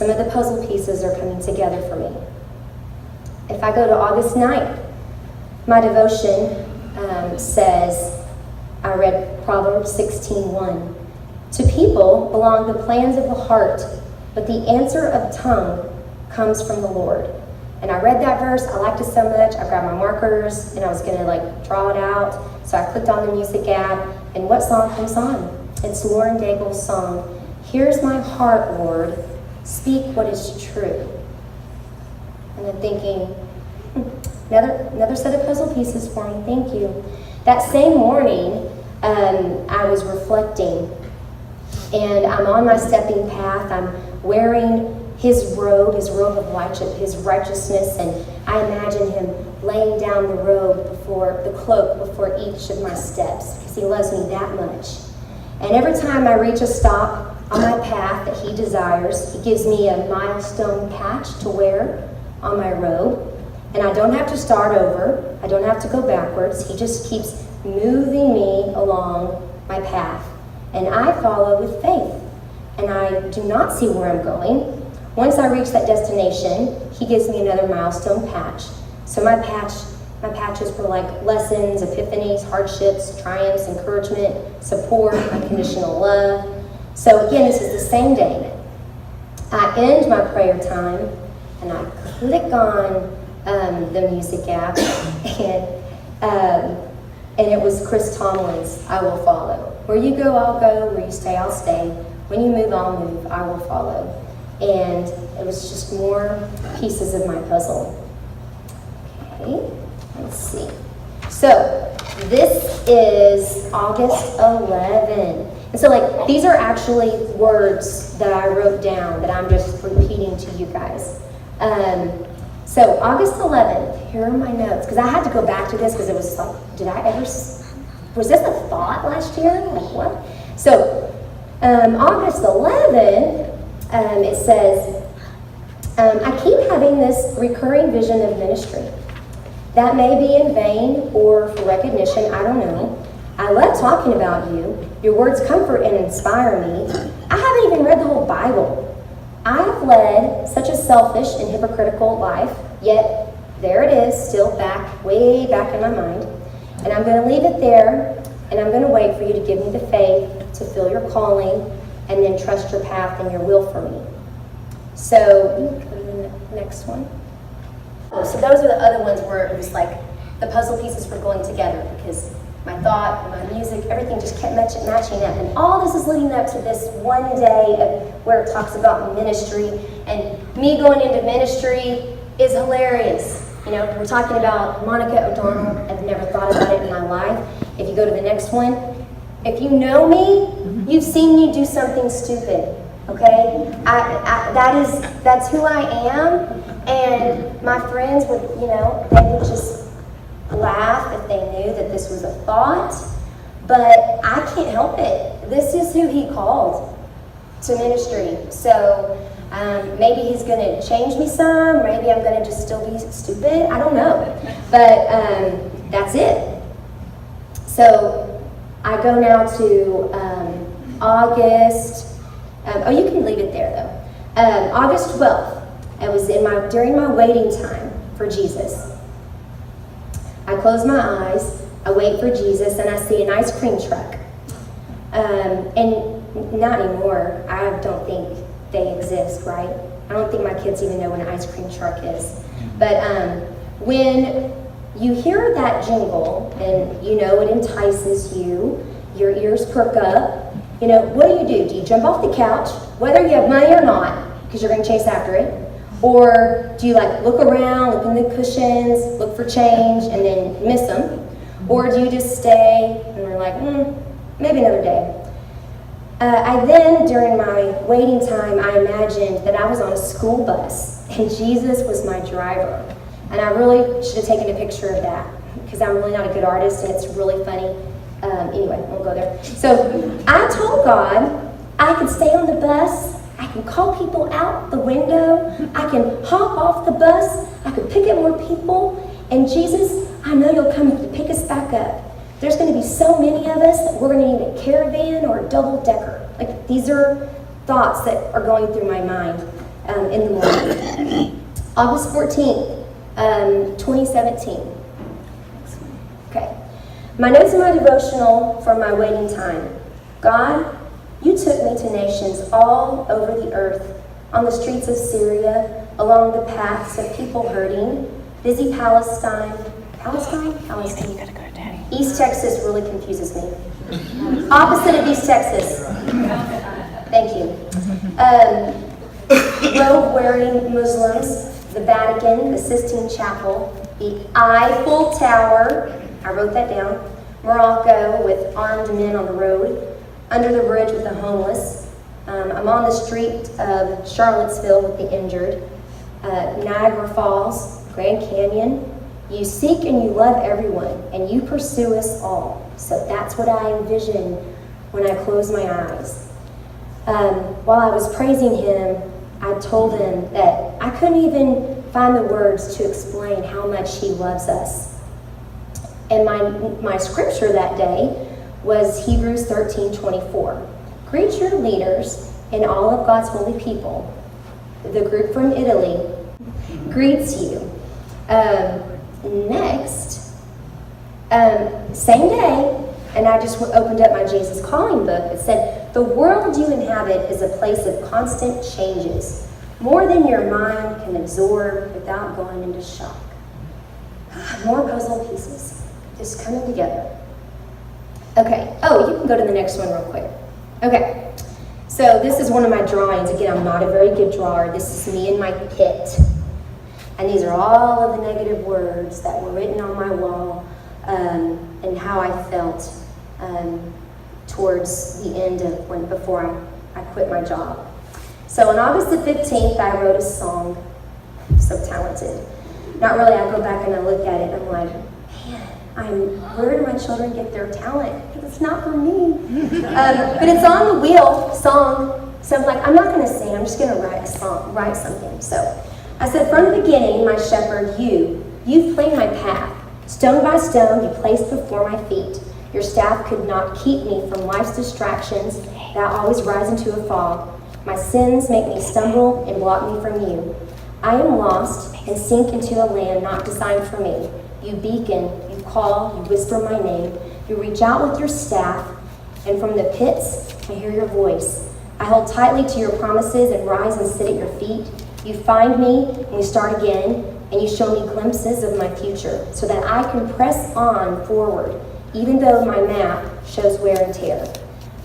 some of the puzzle pieces are coming together for me. If I go to August 9th, my devotion says, I read Proverbs 16:1. To people belong the plans of the heart, but the answer of tongue comes from the Lord. And I read that verse, I liked it so much, I grabbed my markers and I was gonna draw it out. So I clicked on the music app, and what song comes on? It's Lauren Daigle's song, Here's My Heart, Lord, Speak What Is True. And I'm thinking, another set of puzzle pieces for me, thank you. That same morning, I was reflecting, and I'm on my stepping path. I'm wearing his robe of his righteousness, and I imagine him laying down the cloak before each of my steps, because he loves me that much. And every time I reach a stop on my path that he desires, he gives me a milestone patch to wear on my robe. And I don't have to start over. I don't have to go backwards. He just keeps moving me along my path. And I follow with faith. And I do not see where I'm going. Once I reach that destination, he gives me another milestone patch. So my patches were like lessons, epiphanies, hardships, triumphs, encouragement, support, unconditional love. So again, this is the same day. I end my prayer time, and I click on the music app, and it was Chris Tomlin's I Will Follow. Where you go, I'll go. Where you stay, I'll stay. When you move, I'll move. I will follow. And it was just more pieces of my puzzle. Okay, let's see. So this is August 11. And so these are actually words that I wrote down that I'm just repeating to you guys. So August 11th, here are my notes, because I had to go back to this because it was was this a thought last year? What? So August 11th, it says, I keep having this recurring vision of ministry. That may be in vain or for recognition, I don't know. I love talking about you. Your words comfort and inspire me. I haven't even read the whole Bible. I've led such a selfish and hypocritical life, yet there it is, still way back in my mind. And I'm going to leave it there, and I'm going to wait for you to give me the faith to feel your calling, and then trust your path and your will for me. So, go to the next one. So those are the other ones where it was the puzzle pieces were going together, because my thought, my music, everything just kept matching up. And all this is leading up to this one day of where it talks about ministry. And me going into ministry is hilarious. You know, we're talking about Monica O'Donnell. I've never thought about it in my life. If you go to the next one, if you know me, you've seen me do something stupid. Okay? That's who I am. And my friends would, they would just laugh if they knew that this was a thought, but I can't help it. This is who he called to ministry. So maybe he's going to change me some. Maybe I'm going to just still be stupid. I don't know. But that's it. So I go now to August. You can leave it there though. August 12th. It was during my waiting time for Jesus. I close my eyes, I wait for Jesus, and I see an ice cream truck. And not anymore. I don't think they exist, right? I don't think my kids even know what an ice cream truck is. But when you hear that jingle and it entices you, your ears perk up, what do? Do you jump off the couch, whether you have money or not, because you're going to chase after it? Or do you look around, look in the cushions, look for change, and then miss them? Or do you just stay and you're like, maybe another day? I then, during my waiting time, I imagined that I was on a school bus and Jesus was my driver. And I really should have taken a picture of that because I'm really not a good artist and it's really funny. Anyway, won't go there. So I told God I could stay on the bus. I can call people out the window. I can hop off the bus. I could pick up more people. And Jesus, I know you'll come to pick us back up. There's going to be so many of us that we're going to need a caravan or a double-decker. These are thoughts that are going through my mind. in the morning. August 14th, 2017. Okay. My notes in my devotional for my waiting time. God, you took me to nations all over the earth, on the streets of Syria, along the paths of people hurting, busy Palestine. You gotta go to Daddy. East Texas really confuses me. Opposite of East Texas. Thank you. Robe-wearing Muslims, the Vatican, the Sistine Chapel, the Eiffel Tower, I wrote that down, Morocco with armed men on the road, under the bridge with the homeless. I'm on the street of Charlottesville with the injured, Niagara Falls, Grand Canyon. You seek and you love everyone, and you pursue us all. So that's what I envision when I close my eyes. While I was praising him, I told him that I couldn't even find the words to explain how much he loves us. And my scripture that day was Hebrews 13:24. Greet your leaders and all of God's holy people. The group from Italy greets you. Next, same day, and I just opened up my Jesus Calling book. It said, the world you inhabit is a place of constant changes, more than your mind can absorb without going into shock. More puzzle pieces just coming together. Okay, oh, you can go to the next one real quick. Okay, so this is one of my drawings. Again, I'm not a very good drawer. This is me in my pit. And these are all of the negative words that were written on my wall, and how I felt towards the end of before I quit my job. So on August the 15th, I wrote a song, So Talented. Not really, I go back and I look at it and I'm like, man, where do my children get their talent? It's not for me. But it's on the wheel song. So I'm like, I'm not gonna sing, I'm just gonna write something. So I said, from the beginning, my shepherd, you've played my path. Stone by stone, you placed before my feet. Your staff could not keep me from life's distractions that always rise into a fog. My sins make me stumble and block me from you. I am lost and sink into a land not designed for me. You beacon, you call, you whisper my name. You reach out with your staff, and from the pits, I hear your voice. I hold tightly to your promises and rise and sit at your feet. You find me, and we start again, and you show me glimpses of my future so that I can press on forward, even though my map shows wear and tear.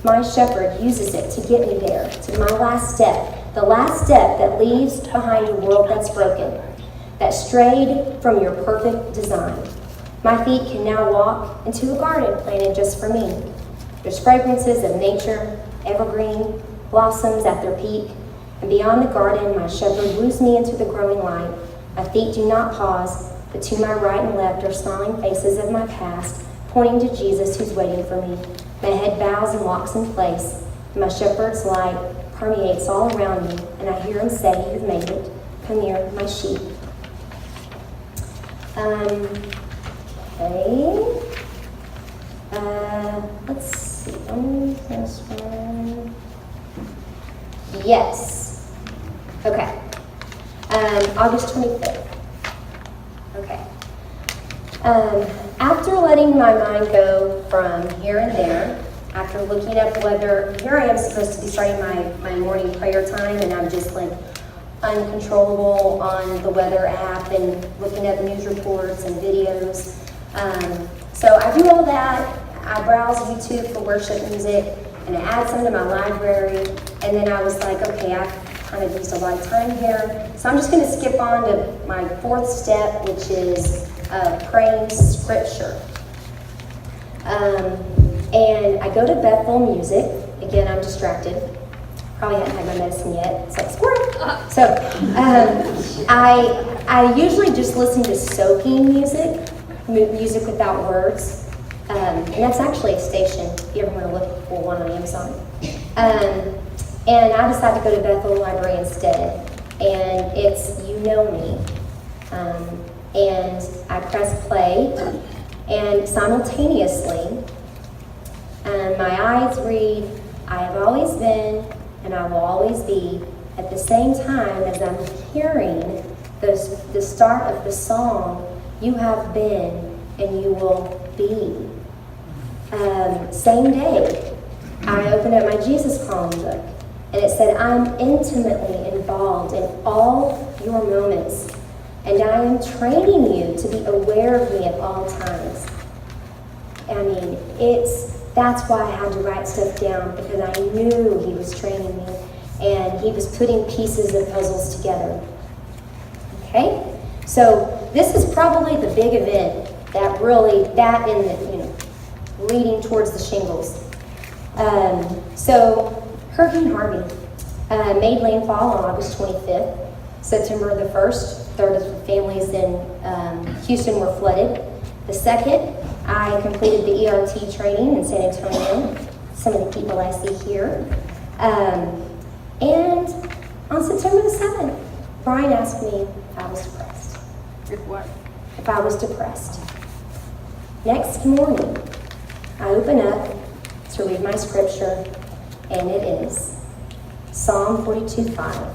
My shepherd uses it to get me there, to my last step, the last step that leaves behind a world that's broken, that strayed from your perfect design. My feet can now walk into a garden planted just for me. There's fragrances of nature, evergreen, blossoms at their peak, and beyond the garden, my shepherd woos me into the growing light. My feet do not pause, but to my right and left are smiling faces of my past, pointing to Jesus who's waiting for me. My head bows and locks in place, and my shepherd's light permeates all around me, and I hear him say, you've made it. Come here, my sheep. Okay. Let's see. This one. Yes. Okay. August 25th. Okay. After letting my mind go from here and there, after looking up whether, here I am supposed to be starting my morning prayer time, and I'm just like uncontrollable on the weather app and looking at news reports and videos. So I do all that. I browse YouTube for worship music, and I add some to my library, and then I was like, okay, I've kind of used a lot of time here, so I'm just going to skip on to my fourth step, which is praying scripture. And I go to Bethel Music. Again, I'm distracted. Probably haven't had my medicine yet. It's like squirrel. So I usually just listen to soaking music without words. And that's actually a station, if you ever want to look for one on Amazon. And I decided to go to Bethel Library instead. And it's You Know Me. And I press play, and simultaneously, my eyes read, I have always been, and I will always be, At the same time, as I'm hearing the start of the song, you have been and you will be. Same day, I opened up my Jesus Calling book, and it said, I'm intimately involved in all your moments, and I am training you to be aware of me at all times. I mean, that's why I had to write stuff down, because I knew he was training me, and he was putting pieces of puzzles together. Okay? So this is probably the big event that really, that in the, leading towards the shingles. So Hurricane Harvey made landfall on August 25th. September the 1st, third of the families in Houston were flooded. The 2nd, I completed the ERT training in San Antonio. Some of the people I see here. And on September the 7th, Brian asked me if I was depressed. If what? If I was depressed. Next morning, I open up to read my scripture, and it is Psalm 42:5.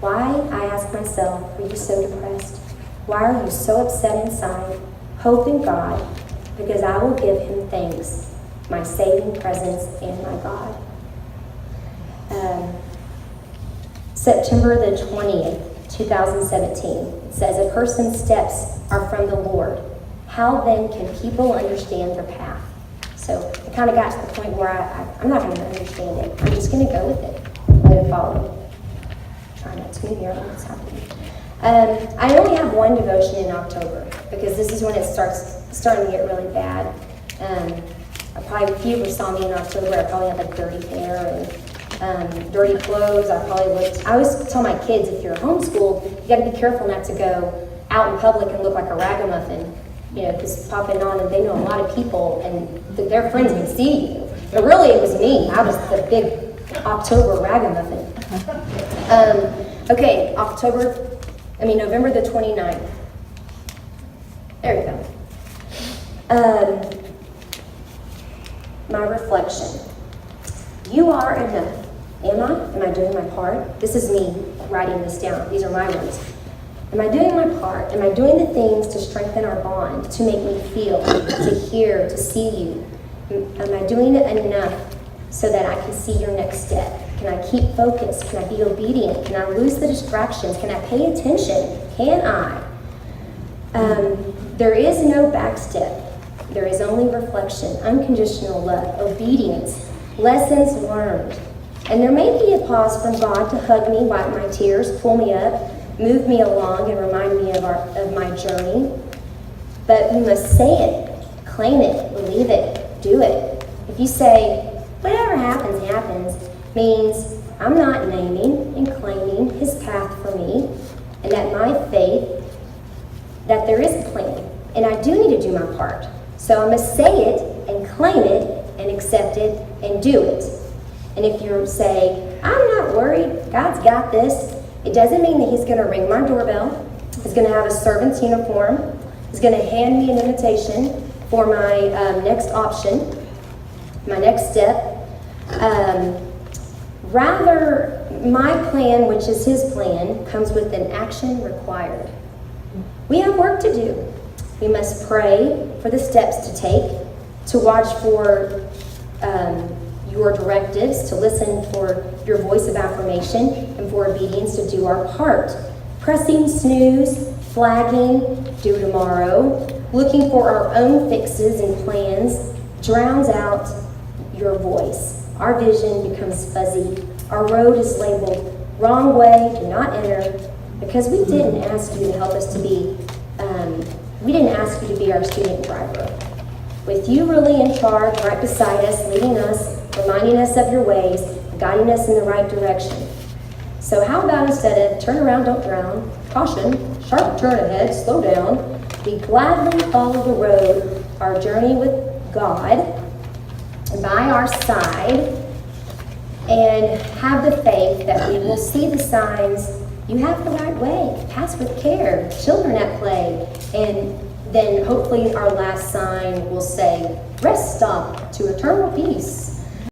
Why, I ask myself, are you so depressed? Why are you so upset inside? Hope in God, because I will give him thanks, my saving presence and my God. September the 20th, 2017, it says, a person's steps are from the Lord. How then can people understand their path? So I kind of got to the point where I'm not going to understand it. I'm just going to go with it. I'm going to follow it. Try not to move here. I don't know what's happening. I only have one devotion in October, because this is when it starting to get really bad. If you ever saw me in October, I probably had like dirty hair and dirty clothes. I always tell my kids, if you're homeschooled, you got to be careful not to go out in public and look like a ragamuffin, because popping on, and they know a lot of people, and their friends can see you. But really, it was me. I was the big October ragamuffin. Okay, November the 29th. There you go. My reflection. You are enough. Am I? Am I doing my part? This is me writing this down. These are my words. Am I doing my part? Am I doing the things to strengthen our bond, to make me feel, to hear, to see you? Am I doing it enough so that I can see your next step? Can I keep focused? Can I be obedient? Can I lose the distractions? Can I pay attention? Can I? There is no backstep. There is only reflection, unconditional love, obedience, lessons learned. And there may be a pause from God to hug me, wipe my tears, pull me up, move me along, and remind me of my journey. But we must say it, claim it, believe it, do it. If you say, whatever happens, happens, means I'm not naming and claiming his path for me, and that my faith, that there is a plan, and I do need to do my part. So I must say it and claim it and accept it and do it. And if you say, I'm not worried, God's got this, it doesn't mean that he's going to ring my doorbell, he's going to have a servant's uniform, he's going to hand me an invitation for my next option, my next step. Rather, my plan, which is his plan, comes with an action required. We have work to do. We must pray for the steps to take, to watch for your directives, to listen for your voice of affirmation, and for obedience to do our part. Pressing snooze, flagging, do tomorrow, looking for our own fixes and plans drowns out your voice. Our vision becomes fuzzy. Our road is labeled wrong way, do not enter, because we didn't ask you to help us to be, we didn't ask you to be our student driver. With you really in charge, right beside us, leading us, reminding us of your ways, guiding us in the right direction. So how about instead of turn around, don't drown, caution, sharp turn ahead, slow down, we gladly follow the road, our journey with God, by our side, and have the faith that we will see the signs. You have the right way, pass with care, children at play, and then hopefully our last sign will say, rest stop to eternal peace.